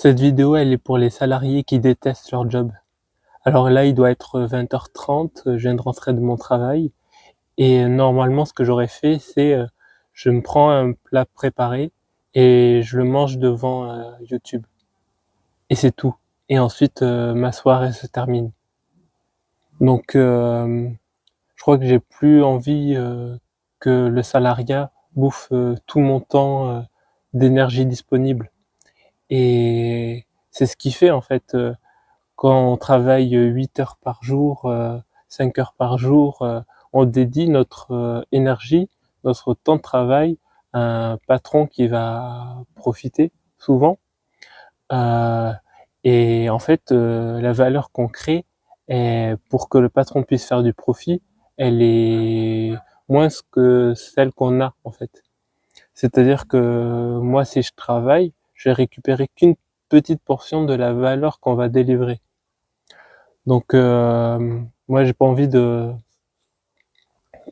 Cette vidéo, elle est pour les salariés qui détestent leur job. Alors là, il doit être 20h30, je viens de rentrer de mon travail et normalement, ce que j'aurais fait, c'est, je me prends un plat préparé et je le mange devant, YouTube et c'est tout et ensuite, ma soirée se termine. Donc je crois que j'ai plus envie, que le salariat bouffe, tout mon temps, d'énergie disponible et c'est ce qui fait en fait, quand on travaille 8 heures par jour, 5 heures par jour, on dédie notre énergie, notre temps de travail à un patron qui va profiter souvent. Heu et en fait, la valeur qu'on crée pour que le patron puisse faire du profit, elle est moins que celle qu'on a, en fait. C'est-à-dire que moi, si je travaille, je vais récupérer qu'une petite portion de la valeur qu'on va délivrer. Donc moi j'ai pas envie de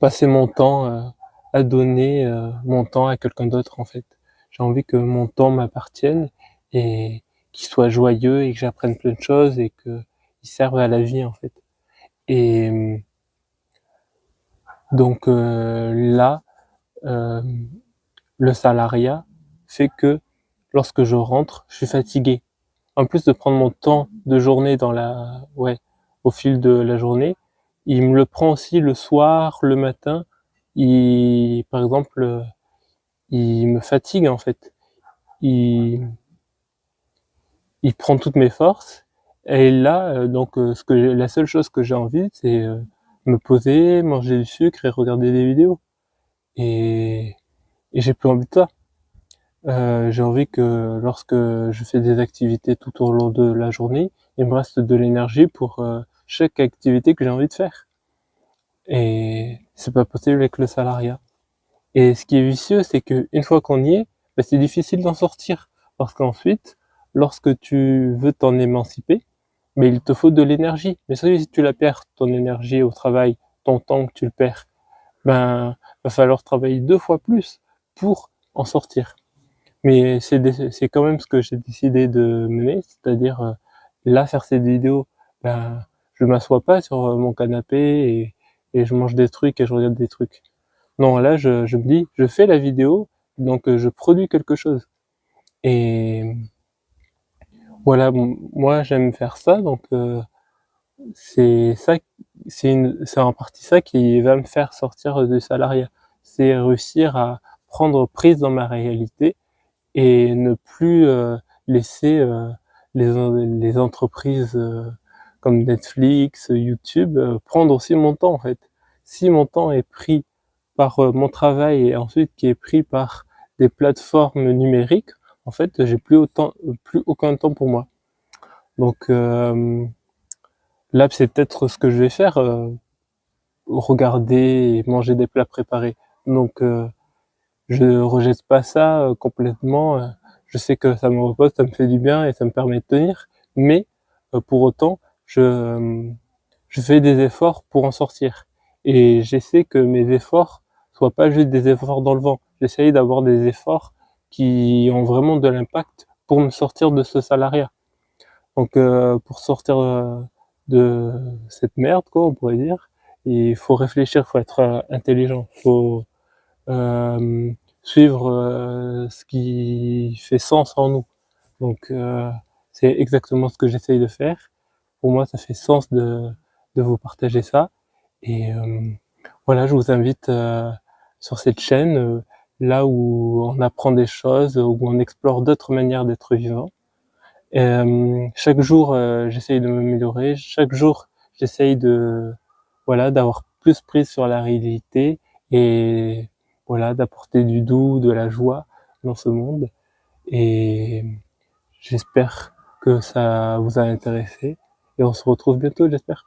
passer mon temps, à donner, mon temps à quelqu'un d'autre en fait. J'ai envie que mon temps m'appartienne et qu'il soit joyeux et que j'apprenne plein de choses et qu'il serve à la vie en fait. Et donc là, hem, le salariat fait que lorsque je rentre, je suis fatigué. En plus de prendre mon temps de journée au fil de la journée, il me le prend aussi le soir, le matin. Par exemple, il me fatigue en fait. Il il prend toutes mes forces et là, la seule chose que j'ai envie, c'est, me poser, manger du sucre et regarder des vidéos et et j'ai plus envie de ça. J'ai envie que lorsque je fais des activités tout au long de la journée, il me reste de l'énergie pour, chaque activité que j'ai envie de faire et c'est pas possible avec le salariat et ce qui est vicieux, c'est qu'une fois qu'on y est, bah, c'est difficile d'en sortir parce qu'ensuite, lorsque tu veux t'en émanciper, mais il te faut de l'énergie. Mais si tu la perds, ton énergie au travail, ton temps que tu le perds, ben, va falloir travailler 2 fois plus pour en sortir. Mais c'est quand même ce que j'ai décidé de mener, c'est-à-dire, là, faire cette vidéo, ben, je m'assois pas sur, mon canapé et je mange des trucs et je regarde des trucs. Non, là, je me dis: «Je fais la vidéo, donc je produis quelque chose» et voilà, moi, j'aime faire ça, donc c'est ça c'est en partie ça qui va me faire sortir du salariat. C'est réussir à prendre prise dans ma réalité et ne plus, laisser, les entreprises, comme Netflix, YouTube, prendre aussi mon temps, en fait. Si mon temps est pris par, mon travail et ensuite qui est pris par des plateformes numériques, en fait, j'ai plus aucun temps pour moi. Donc là, c'est peut-être ce que je vais faire, regarder et manger des plats préparés. Donc je rejette pas ça, complètement, je sais que ça me repose, ça me fait du bien et ça me permet de tenir, mais pour autant, je fais des efforts pour en sortir et j'essaie que mes efforts soient pas juste des efforts dans le vent. J'essaye d'avoir des efforts qui ont vraiment de l'impact pour me sortir de ce salariat. Donc pour sortir, de cette merde quoi, on pourrait dire, il faut réfléchir, faut être, intelligent, faut suivre, ce qui fait sens en nous. Donc c'est exactement ce que j'essaye de faire. Pour moi, ça fait sens de vous partager ça et voilà, je vous invite, sur cette chaîne, là où on apprend des choses, où on explore d'autres manières d'être vivant. Chaque jour, j'essaye de m'améliorer. Chaque jour, j'essaye d'avoir plus prise sur la réalité et voilà, d'apporter du doux, de la joie dans ce monde et j'espère que ça vous a intéressé et on se retrouve bientôt, j'espère.